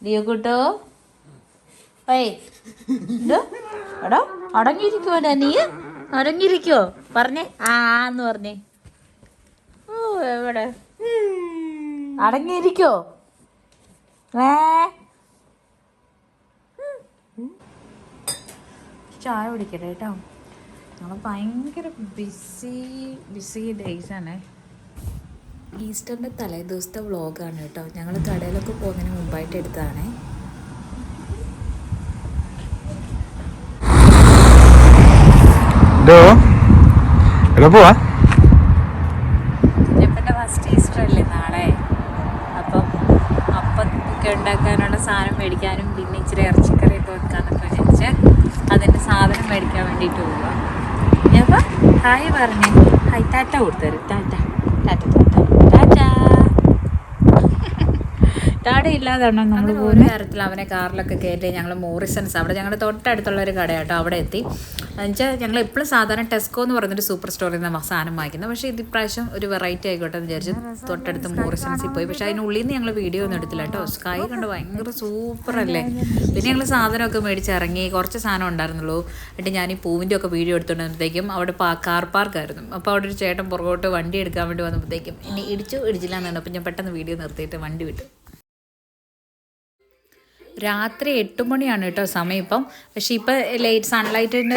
Leo കൂട്ടോ എടോ അടങ്ങിയിരിക്കുവോ നീ അടങ്ങിയിരിക്കോ പറഞ്ഞേ ആന്ന് പറഞ്ഞേ ഓ എവിടെ അടങ്ങിയിരിക്കോ ചായ കുടിക്കട്ടെ കേട്ടോ. ഞങ്ങൾ ഭയങ്കര ബിസി ഡേയ്സാണ്. ഈസ്റ്ററിൻ്റെ തലേ ദിവസത്തെ വ്ളോഗാണ് കേട്ടോ. ഞങ്ങൾ കടയിലൊക്കെ പോകുന്നതിന് മുമ്പായിട്ട് എടുത്തതാണേ. ഇപ്പൻ്റെ ഫസ്റ്റ് ഈസ്റ്റർ അല്ലേ നാളെ. അപ്പം ഒക്കെ ഉണ്ടാക്കാനുള്ള സാധനം മേടിക്കാനും പിന്നെ ഇച്ചിരി ഇറച്ചിക്കറിയൊക്കെ വെക്കാന്നൊക്കെ വിചാരിച്ച് അതിൻ്റെ സാധനം മേടിക്കാൻ വേണ്ടിയിട്ട് പോവുക. അപ്പം ഹായ് പറഞ്ഞേ. ഹായ് ടാറ്റ കൊടുത്തരും. ടാറ്റ ടാറ്റ ടാറ്റ ടാറ്റ ടാറ്റ ഇല്ലാതാണ് നമ്മൾ പോകുന്ന കാര്യത്തിൽ അവനെ കാറിലൊക്കെ കയറ്റി ഞങ്ങൾ മോറിസൺസ് അവിടെ ഞങ്ങളുടെ തൊട്ടടുത്തുള്ളൊരു കടയാട്ടോ അവിടെ എത്തി. എന്നുവെച്ചാൽ ഞങ്ങൾ എപ്പോഴും സാധാരണ ടെസ്കോ എന്ന് പറയുന്നൊരു സൂപ്പർ സ്റ്റോറിൽ നിന്ന് സാധനം വാങ്ങിക്കുന്നത്. പക്ഷേ ഇത് ഇപ്രാവശ്യം ഒരു വെറൈറ്റി ആയിക്കോട്ടെ എന്ന് വിചാരിച്ച് തൊട്ടടുത്ത് മോറിസൺസിൽ പോയി. പക്ഷേ അതിനുള്ളിൽ നിന്ന് ഞങ്ങൾ വീഡിയോ ഒന്നും എടുത്തില്ല കേട്ടോ. സ്കൈ കണ്ട് ഭയങ്കര സൂപ്പറല്ലേ. പിന്നെ ഞങ്ങൾ സാധനമൊക്കെ മേടിച്ച് ഇറങ്ങി. കുറച്ച് സാധനം ഉണ്ടായിരുന്നുള്ളൂ. എന്നിട്ട് ഞാൻ ഈ പൂവിൻ്റെ ഒക്കെ വീഡിയോ എടുത്തുകൊണ്ടിരുന്നപ്പോഴത്തേക്കും അവിടെ കാർ പാർക്കായിരുന്നു. അപ്പോൾ അവിടെ ഒരു ചേട്ടൻ പുറകോട്ട് വണ്ടി എടുക്കാൻ വേണ്ടി വന്നപ്പോഴത്തേക്കും എന്നെ ഇടിച്ചില്ല എന്നാണ്. അപ്പോൾ ഞാൻ പെട്ടെന്ന് വീഡിയോ നിർത്തിയിട്ട് വണ്ടി വിട്ടു. രാത്രി 8 മണിയാണ് കേട്ടോ സമയം ഇപ്പം. പക്ഷേ ഇപ്പം സൺലൈറ്റിൻ്റെ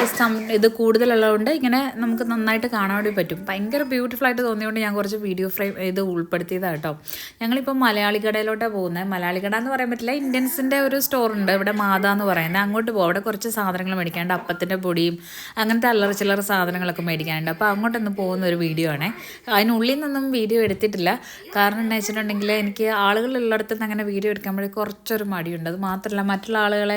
ഇത് കൂടുതലുള്ളതുകൊണ്ട് ഇങ്ങനെ നമുക്ക് നന്നായിട്ട് കാണാൻ വേണ്ടി പറ്റും. ഭയങ്കര ബ്യൂട്ടിഫുള്ളായിട്ട് തോന്നിയതുകൊണ്ട് ഞാൻ കുറച്ച് വീഡിയോ ഫ്രെയിം ഇത് ഉൾപ്പെടുത്തിയതാണ് കേട്ടോ. ഞങ്ങളിപ്പോൾ മലയാളി കടയിലോട്ടാണ് പോകുന്നത്. മലയാളി കട എന്ന് പറയാൻ പറ്റില്ല, ഇന്ത്യൻസിൻ്റെ ഒരു സ്റ്റോറുണ്ട് ഇവിടെ മാത എന്ന് പറയുന്നത്. അങ്ങോട്ട് പോകും. അവിടെ കുറച്ച് സാധനങ്ങൾ മേടിക്കാനുണ്ട്. അപ്പത്തിൻ്റെ പൊടിയും അങ്ങനത്തെ അല്ലറ ചില്ലറ സാധനങ്ങളൊക്കെ മേടിക്കാനുണ്ട്. അപ്പോൾ അങ്ങോട്ടൊന്ന് പോകുന്ന ഒരു വീഡിയോ ആണ്. അതിനുള്ളിൽ നിന്നൊന്നും വീഡിയോ എടുത്തിട്ടില്ല. കാരണം എന്താ വെച്ചിട്ടുണ്ടെങ്കിൽ എനിക്ക് ആളുകളുള്ളിടത്ത് നിന്ന് അങ്ങനെ വീഡിയോ എടുക്കാൻ വേണ്ടി കുറച്ചൊരു മടിയുണ്ട്. അത് മാത്രമല്ല മറ്റുള്ള ആളുകളെ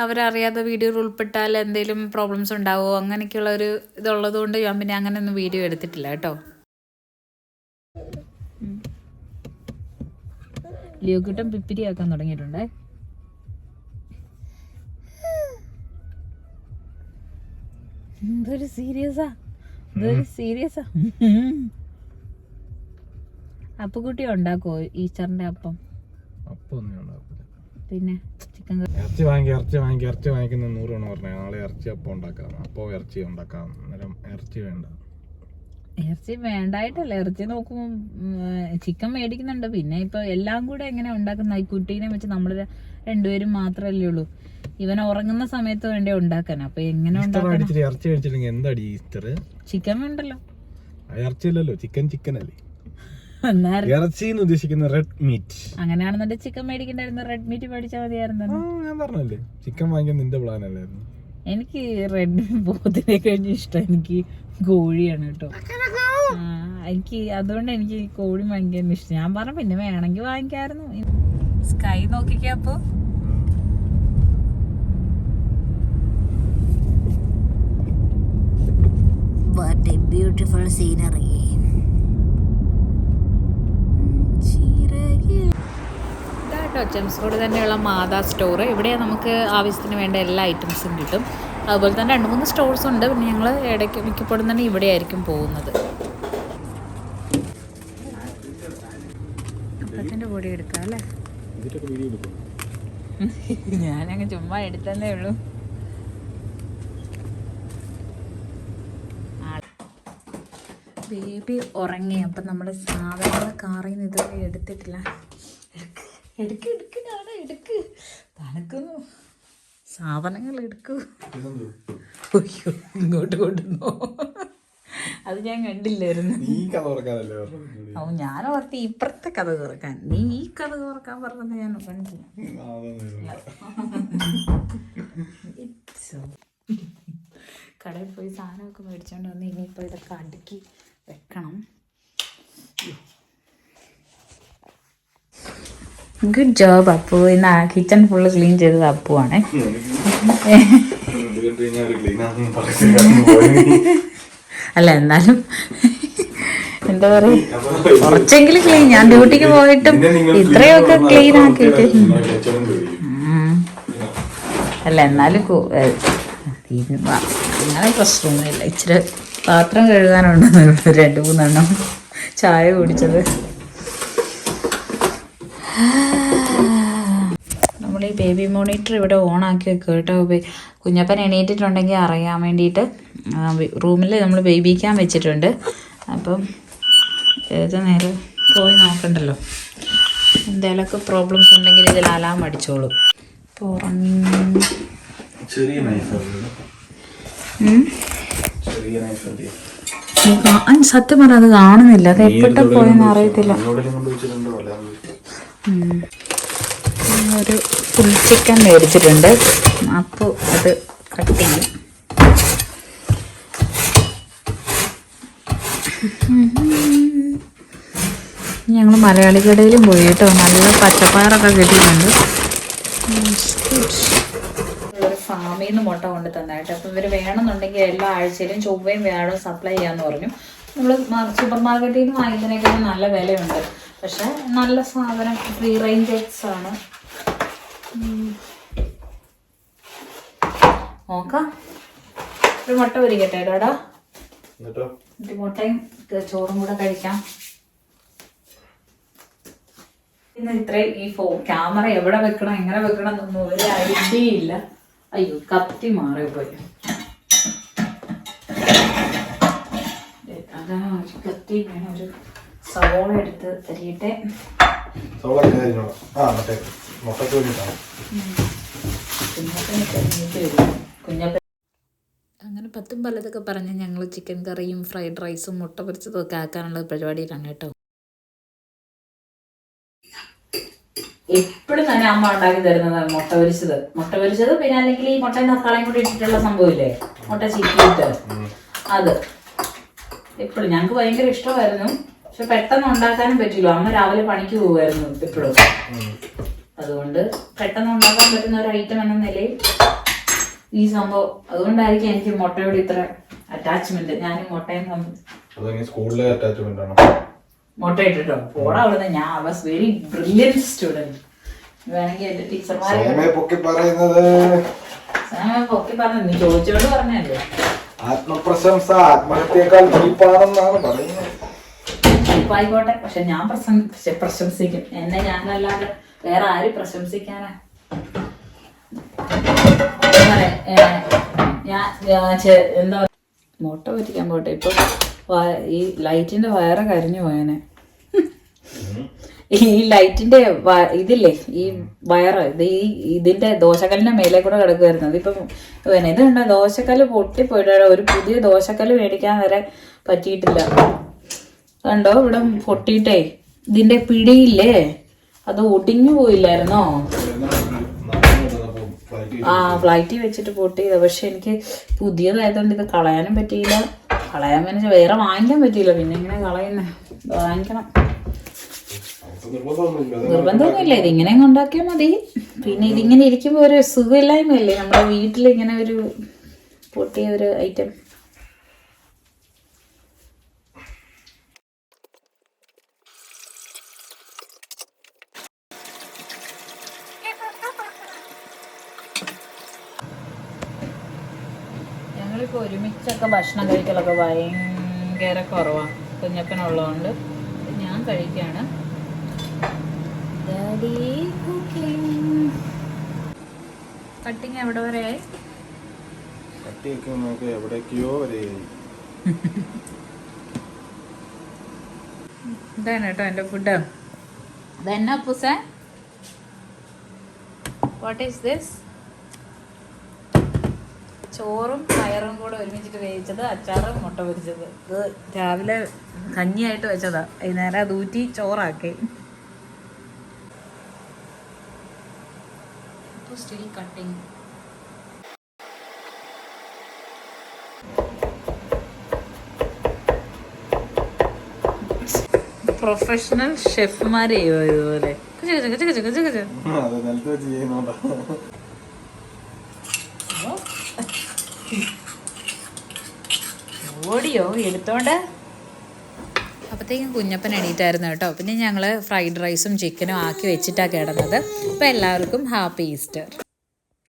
അവരറിയാതെ വീഡിയോയിൽ ഉൾപ്പെട്ടാൽ എന്തെങ്കിലും പ്രോബ്ലംസ് ഉണ്ടാവുമോ അങ്ങനെയൊക്കെയുള്ളൊരു ഇതുള്ളത് കൊണ്ട് ഞാൻ പിന്നെ അങ്ങനെയൊന്നും വീഡിയോ എടുത്തിട്ടില്ല കേട്ടോ. ലിയോ കുട്ടൻ പിപ്പിരി ആക്കാൻ തുടങ്ങിയിട്ടുണ്ടേ. എന്തൊരു സീരിയസാ അപ്പുകുട്ടി ഉണ്ടാക്കുമോ ഈസ്റ്ററിന്റെ അപ്പം? പിന്നെ ചിക്കൻ ഇറച്ചി വാങ്ങിക്കുന്ന 100 തവണ പറഞ്ഞ നാളെ ഇറച്ചി അപ്പം ഉണ്ടാക്കാം. അപ്പോൾ ഇറച്ചി ഉണ്ടാക്കാം. അന്നേരം ഇറച്ചി വേണ്ടായിട്ടല്ല. ഇറച്ചി നോക്കുമ്പോൾ ചിക്കൻ മേടിക്കുന്നുണ്ട്. പിന്നെ ഇപ്പൊ എല്ലാം കൂടെ എങ്ങനെ ഉണ്ടാക്കുന്ന ഈ കുട്ടീനെ വെച്ച് നമ്മൾ രണ്ടുപേരും മാത്രമല്ലേ ഉള്ളൂ. ഇവൻ ഉറങ്ങുന്ന സമയത്ത് വേണ്ടി ഉണ്ടാക്കാൻ. അപ്പൊ എങ്ങനെ ഇറച്ചി കഴിച്ചില്ലെങ്കിൽ എന്താടി ഈസ്റ്റർ? ചിക്കൻ വേണ്ടല്ലോ. ഇറച്ചിയല്ലല്ലോ, ചിക്കൻ അല്ലേ ഇറച്ചി ഉദ്ദേശിക്കുന്ന റെഡ് മീറ്റ്. അങ്ങനെയാണെന്നുണ്ടെങ്കിൽ ചിക്കൻ മേടിക്കണ്ടായിരുന്നു. റെഡ് മീറ്റ് മേടിച്ചാൽ മതിയായിരുന്നു. ഞാൻ പറഞ്ഞല്ലേ ചിക്കൻ വാങ്ങിക്കാൻ നിന്റെ പ്ലാൻ അല്ലായിരുന്നു. എനിക്ക് റെഡ് പോത്തിനെ കഴിഞ്ഞ ഇഷ്ടം എനിക്ക് കോഴിയാണ് കേട്ടോ. എനിക്ക് അതുകൊണ്ട് എനിക്ക് കോഴി വാങ്ങിക്കാൻ ഇഷ്ടം. ഞാൻ പറഞ്ഞു പിന്നെ വേണമെങ്കിൽ വാങ്ങിക്കായിരുന്നു. സ്കൈ നോക്കിക്കപ്പോ what a beautiful scenery. ചെംസ്കോട് തന്നെയുള്ള മാതാ സ്റ്റോർ. ഇവിടെ നമുക്ക് ആവശ്യത്തിന് വേണ്ട എല്ലാ ഐറ്റംസും കിട്ടും. അതുപോലെ തന്നെ 2-3 സ്റ്റോഴ്സ് ഉണ്ട്. പിന്നെ ഞങ്ങൾ ഇടയ്ക്ക് മിക്കപ്പോഴും തന്നെ ഇവിടെ ആയിരിക്കും പോകുന്നത്. അപ്പത്തിൻ്റെ പൊടി എടുക്കാം അല്ലേ? ഞാനങ്ങ് ചുമ്മാ എടുത്തതേ ഉള്ളൂ. ബേബി ഉറങ്ങി. അപ്പം നമ്മൾ സാധനങ്ങൾ കാറിൽ നിന്ന് ഇതുവരെ എടുത്തിട്ടില്ല. എടുക്ക് തണുക്കുന്നു. സാധനങ്ങൾ എടുക്കൂ. അയ്യോ ഇങ്ങോട്ട് കൊണ്ടുവന്നോ? അത് ഞാൻ കണ്ടില്ലായിരുന്നു. ഞാൻ ഓർത്തി ഇപ്പുറത്തെ കഥ തുറക്കാൻ. നീ ഈ കഥ തുറക്കാൻ പറഞ്ഞത് ഞാൻ കണ്ടില്ല. കടയിൽ പോയി സാധനമൊക്കെ മേടിച്ചോണ്ട് വന്ന് ഇനിയിപ്പോൾ ഇതൊക്കെ അടുക്കി വെക്കണം. Good job Appu. ഇന്ന് കിച്ചൺ ഫുള്ള് ക്ലീൻ ചെയ്തത് അപ്പുവാണേ. അല്ല എന്നാലും എന്താ പറയാ കുറച്ചെങ്കിലും ക്ലീൻ. ഞാൻ ഡ്യൂട്ടിക്ക് പോയിട്ടും ഇത്രയൊക്കെ ക്ലീൻ ആക്കിയിട്ട് അല്ല എന്നാലും അങ്ങനെ പ്രശ്നമൊന്നുമില്ല. ഇച്ചിരി പാത്രം കഴുകാനുണ്ട് 2-3 എണ്ണം. ചായ കുടിച്ചത് നമ്മൾ ഈ ബേബി മോണിറ്റർ ഇവിടെ ഓണാക്കി വെക്കുക കേട്ടോ. കുഞ്ഞപ്പൻ എണീറ്റിട്ടുണ്ടെങ്കിൽ അറിയാൻ വേണ്ടിയിട്ട് റൂമിൽ നമ്മൾ ബേബിക്കാൻ വെച്ചിട്ടുണ്ട്. അപ്പം ഏത് നേരം പോയി നോക്കണ്ടല്ലോ, എന്തെങ്കിലുമൊക്കെ പ്രോബ്ലംസ് ഉണ്ടെങ്കിൽ ഇതിൽ അലാം അടിച്ചോളും. സത്യം പറഞ്ഞാൽ അത് കാണുന്നില്ല, അത് എപ്പോഴത്തെ പോയെന്ന് അറിയത്തില്ല. ഒരു ഫുൾ ചിക്കൻ മേടിച്ചിട്ടുണ്ട്, അപ്പോൾ അത് കട്ട് ചെയ്യും. ഞങ്ങൾ മലയാളി കടയിലും പോയി കേട്ടോ, നല്ല പച്ചപ്പയറൊക്കെ കിട്ടിയിട്ടുണ്ട്. ഒരു ഫാമിൽ നിന്ന് മുട്ട കൊണ്ട് തന്നായിട്ട്. അപ്പോൾ ഇവർ വേണമെന്നുണ്ടെങ്കിൽ എല്ലാ ആഴ്ചയിലും ചൊവ്വയും വ്യാഴവും സപ്ലൈ ചെയ്യാമെന്ന് പറഞ്ഞു. നമ്മൾ സൂപ്പർ മാർക്കറ്റിൽ നിന്ന് വാങ്ങിക്കുന്നതിനേക്കാളും നല്ല വിലയുണ്ട്, പക്ഷെ നല്ല സാധനം, ഫ്രീ റേഞ്ച് എഗ്സ് ആണ്. നോക്കാം, ഒരു മുട്ട പൊരിക്കട്ടെ കേട്ടോടാ, മുട്ടയും ചോറും കൂടെ കഴിക്കാം. ഇന്ന് ഇത്രയും ഈ ക്യാമറ എവിടെ വെക്കണം എങ്ങനെ വെക്കണം എന്നൊന്നും ഒരു ഐഡിയ ഇല്ല. അയ്യോ, കത്തി മാറിപ്പോയി. അതാ ഒരു കത്തി, ഇങ്ങനെ ഒരു സവോള എടുത്ത് തരിയിട്ടെ. അങ്ങനെ പത്തും പലതൊക്കെ പറഞ്ഞ് ഞങ്ങൾ ചിക്കൻ കറിയും ഫ്രൈഡ് റൈസും മുട്ട പൊരിച്ചതും ഒക്കെ ആക്കാനുള്ള പരിപാടിയിലാണ് കേട്ടോ. എപ്പോഴും തന്നെ അമ്മ ഉണ്ടാക്കി തരുന്നതാണ് മുട്ട പൊരിച്ചത്. പിന്നെ അല്ലെങ്കിൽ ഈ മുട്ടയും തക്കാളിയും കൂടി ഇട്ടിട്ടുള്ള സംഭവമില്ലേ, മുട്ട ചിക്കിയിട്ട്, അത് എപ്പോഴും ഞങ്ങൾക്ക് ഭയങ്കര ഇഷ്ടമായിരുന്നു. പക്ഷെ പെട്ടെന്ന് ഉണ്ടാക്കാനും പറ്റില്ല, അമ്മ രാവിലെ പണിക്ക് പോകുമായിരുന്നു എപ്പോഴും. അതുകൊണ്ട് പെട്ടെന്ന് ഉണ്ടാക്കാൻ പറ്റുന്ന ഒരു ഐറ്റം എന്ന നിലയിൽ ഈ സംഭവം, അതുകൊണ്ടായിരിക്കും എനിക്ക് മുട്ടയോട് ഇത്ര അറ്റാച്ച്മെന്റ്. ഞാനും മുട്ടയും മുട്ട ഇട്ടിട്ടോ പോടാ അവിടുന്ന്. ഞാൻ വാസ് വെരി ബ്രില്യന്റ് സ്റ്റുഡന്റ്. വേണമെങ്കിൽ എന്റെ ടീച്ചർമാരെ പൊക്കി പറഞ്ഞു, നീ ചോദിച്ചോണ്ട് പറഞ്ഞല്ലേ. ആത്മപ്രശംസ ആത്മഹത്യയേക്കാൾ ചീപ്പാണെന്നാണ് പറയുന്നത്. ചീപ്പായിക്കോട്ടെ, പക്ഷെ ഞാൻ പ്രശംസിക്കും. എന്നെ ഞാനല്ലാതെ വേറെ ആര് പ്രശംസിക്കാനാ? ഞാൻ എന്താ മുട്ട പൊരിക്കാൻ പോട്ടെ. ഇപ്പൊ ഈ ലൈറ്റിന്റെ വയറ് കരിഞ്ഞു പോയനെ. ഈ ലൈറ്റിന്റെ ഇതില്ലേ, ഈ വയറ്, ഇതിന്റെ ദോശക്കല്ലിന്റെ മേലെ കൂടെ കിടക്കുമായിരുന്നു. അതിപ്പം ഇത് കണ്ടോ, ദോശക്കല്ല് പൊട്ടിപ്പോയിട്ട് ഒരു പുതിയ ദോശക്കല്ല് മേടിക്കാൻ വരെ പറ്റിയിട്ടില്ല. കണ്ടോ, ഇവിടെ പൊട്ടിയിട്ടേ ഇതിന്റെ പിടിയില്ലേ, അത് ഒടിഞ്ഞു പോയില്ലായിരുന്നോ? ഫ്ലൈറ്റിൽ വെച്ചിട്ട് പൊട്ടിയത്. പക്ഷെ എനിക്ക് പുതിയതായതുകൊണ്ട് ഇത് കളയാനും പറ്റിയില്ല. കളയാൻ വേണ്ടി വേറെ വാങ്ങിക്കാൻ പറ്റിയില്ല. പിന്നെ ഇങ്ങനെ കളയുന്നേ, വാങ്ങിക്കണം. നിർബന്ധമൊന്നുമില്ല, ഇതിങ്ങനെ ഉണ്ടാക്കിയാൽ മതി. പിന്നെ ഇതിങ്ങനെ ഇരിക്കുമ്പോൾ ഒരു സുഖമില്ലായ്മയല്ലേ നമ്മുടെ വീട്ടിൽ ഇങ്ങനെ ഒരു പൊട്ടിയ ഒരു ഐറ്റം. ഞങ്ങളിപ്പോൾ ഒരുമിച്ചൊക്കെ ഭക്ഷണം കഴിക്കലൊക്കെ ഭയങ്കര കുറവാണ്. കുഞ്ഞപ്പനുള്ളതുകൊണ്ട് ഞാൻ കഴിക്കുകയാണ്. കട്ടിങ് എവിടെ വരെയായി? ഇതാണ് കേട്ടോ എൻ്റെ ഫുഡ്. ഇതെന്നാ പൂസ? What is this? ചോറും പയറും കൂടെ ഒരുമിച്ചിട്ട് വേവിച്ചത്, അച്ചാറും മുട്ട പൊരിച്ചത്. ഇത് രാവിലെ കഞ്ഞിയായിട്ട് വെച്ചതാ, വൈകുന്നേരം അത് ഊറ്റി ചോറാക്കി. Still cutting. പ്രൊഫഷണൽ ഷെഫ്മാരെ ഇതുപോലെ ഓടിയോ എടുത്തോണ്ട്. അപ്പോഴത്തേക്കും കുഞ്ഞപ്പൻ എണീറ്റായിരുന്നു കേട്ടോ. പിന്നെ ഞങ്ങൾ ഫ്രൈഡ് റൈസും ചിക്കനും ആക്കി വെച്ചിട്ടാണ് കിടന്നത്. അപ്പോൾ എല്ലാവർക്കും ഹാപ്പി ഈസ്റ്റർ.